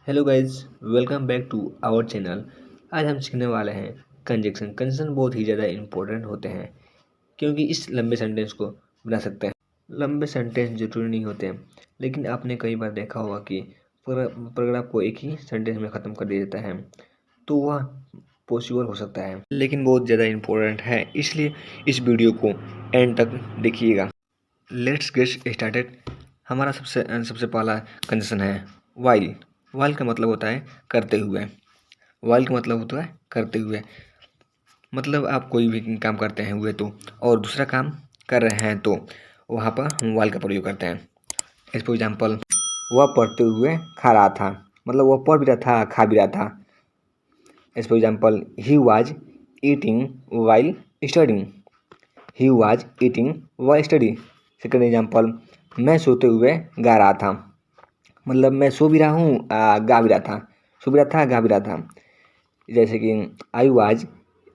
Hello guys, welcome back to our channel. आज हम सीखने वाले हैं कंजक्शन। कंजक्शन बहुत ही ज़्यादा इंपॉर्टेंट होते हैं क्योंकि इस लंबे सेंटेंस को बना सकते हैं। लंबे सेंटेंस जरूरी नहीं होते हैं, लेकिन आपने कई बार देखा होगा कि पैराग्राफ को एक ही सेंटेंस में ख़त्म कर दिया जाता है, तो वह पॉसिबल हो सकता है, लेकिन बहुत ज़्यादा इंपॉर्टेंट है, इसलिए इस वीडियो को एंड तक देखिएगा। Let's get started. हमारा सबसे सबसे पहला कंजक्शन है वाइल। वाइल का मतलब होता है करते हुए। वाइल का मतलब होता है करते हुए, मतलब आप कोई भी काम करते हैं हुए तो, और दूसरा काम कर रहे हैं तो वहाँ पर हम वाइल का प्रयोग करते हैं। एज फॉर एग्जाम्पल, वह पढ़ते हुए खा रहा था, मतलब वह पढ़ भी रहा था, खा भी रहा था। As for example, he was eating while studying. He was eating while study. Second example, मैं सोते हुए गा रहा था, मतलब मैं सो भी रहा हूँ, गा भी रहा था। सो भी रहा था, गा भी रहा था। जैसे कि I was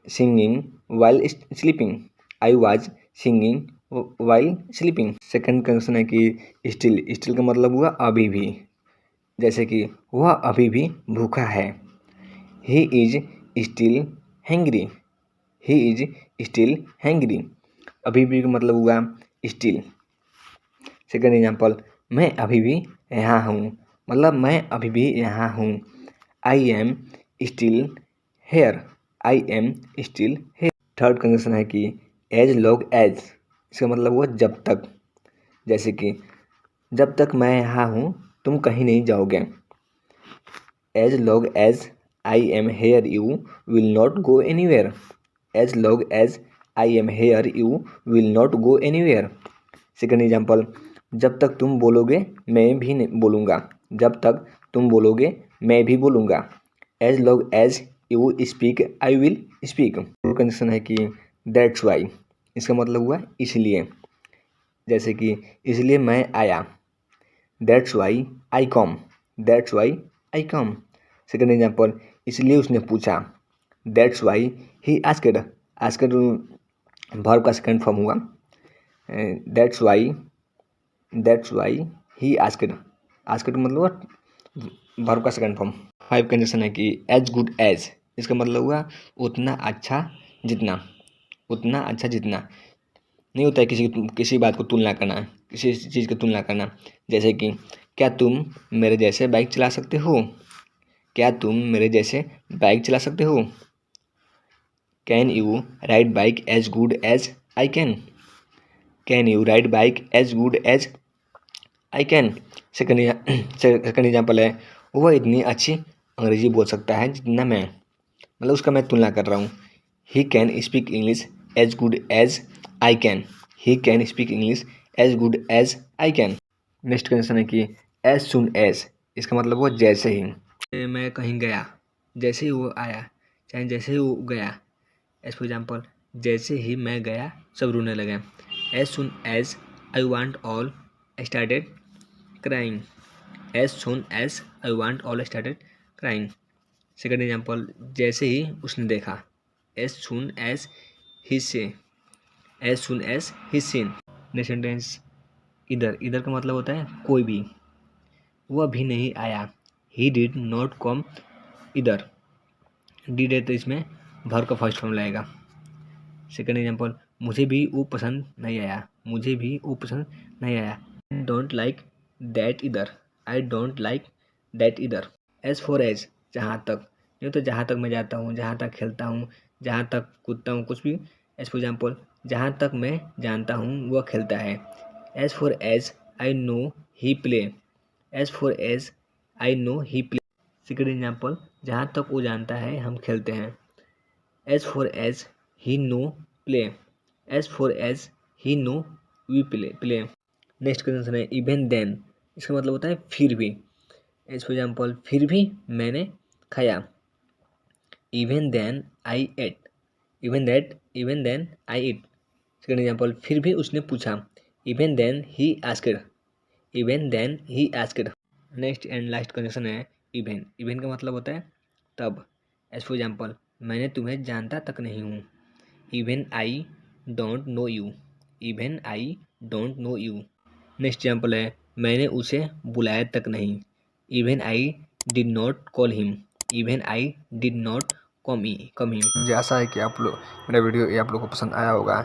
singing while sleeping. I was singing while sleeping. Second condition है कि स्टिल। स्टिल का मतलब हुआ अभी भी। जैसे कि वह अभी भी भूखा है। He is still hangry. He is still hangry. अभी भी का मतलब हुआ स्टिल। सेकेंड एग्जाम्पल, मैं अभी भी यहाँ हूँ, मतलब मैं अभी भी यहाँ हूँ। I am still here. I am still here. Third condition है कि एज लॉन्ग एज। इसका मतलब हुआ जब तक। जैसे कि जब तक मैं यहाँ हूँ तुम कहीं नहीं जाओगे। As long as I am here you will not go anywhere. As long as I am here you will not go anywhere. Second example, जब तक तुम बोलोगे मैं भी बोलूँगा। जब तक तुम बोलोगे मैं भी बोलूँगा। As long as you speak I will speak. Condition है कि दैट्स वाई। इसका मतलब हुआ इसलिए। जैसे कि इसलिए मैं आया। That's why I come. That's why I come. Second example, इसलिए उसने पूछा। That's why he asked. Asked verb का सेकेंड फॉर्म हुआ। That's why he asked. Asked मतलब वर्ब का सेकंड फॉर्म। फाइव कंडीशन है कि एज गुड एज। इसका मतलब हुआ उतना अच्छा जितना। उतना अच्छा जितना। नहीं होता है किसी बात को तुलना करना, किसी चीज़ की तुलना करना। जैसे कि क्या तुम मेरे जैसे बाइक चला सकते हो। क्या तुम मेरे जैसे बाइक चला सकते हो। Can you ride bike as good as I can. Can you ride bike as good as I can. Second example है, वह इतनी अच्छी अंग्रेजी बोल सकता है जितना मैं, मतलब उसका मैं तुलना कर रहा हूँ। He can speak English as good as I can. He can speak English as good as I can. Next question है कि एज सुन एज। इसका मतलब वो जैसे ही मैं कहीं गया, जैसे ही वो आया, चाहे जैसे ही वो गया। एज फॉर एग्जाम्पल, जैसे ही मैं गया सब रोने लगे। As soon as I went all started crying. As soon as I went all started crying. Second example, जैसे ही उसने देखा। As soon as he saw. As soon as he seen. Next sentence, इधर। इधर का मतलब होता है कोई भी। वह भी नहीं आया। ही डिड नॉट कम इधर। डिड है तो इसमें भर का फर्स्ट फॉर्म लगेगा। सेकेंड एग्जाम्पल, मुझे भी वो पसंद नहीं आया। मुझे भी वो पसंद नहीं आया। आई डोंट लाइक दैट इधर। आई डोंट लाइक दैट इधर। एज फॉर एज, जहाँ तक। नहीं तो जहाँ तक मैं जाता हूँ, जहाँ तक खेलता हूँ, जहाँ तक कूदता हूँ, कुछ भी। एज फॉर एग्जाम्पल, जहाँ तक मैं जानता हूँ वह खेलता है। As far as I know he play. As far as I know he play. Second example, जहाँ तक वो जानता है हम खेलते हैं। As far as he know play. As far as he know we play. Next question है even then. इसका मतलब होता है फिर भी। एज फॉर एग्जाम्पल, फिर भी मैंने खाया। Even then I ate. Even then I eat. Second example, फिर भी उसने पूछा। Even then he asked. Even then he asked. Next and last condition है इवन। इवन का मतलब होता है तब। एज फॉर एग्जाम्पल, मैंने तुम्हें जानता तक नहीं हूँ। Even I don't know you. Even I don't know you. Next example है मैंने उसे बुलाया तक नहीं। Even I did not call him, even I did not come him. मुझे आशा है कि आप लोग मेरा वीडियो ये आप लोग को पसंद आया होगा।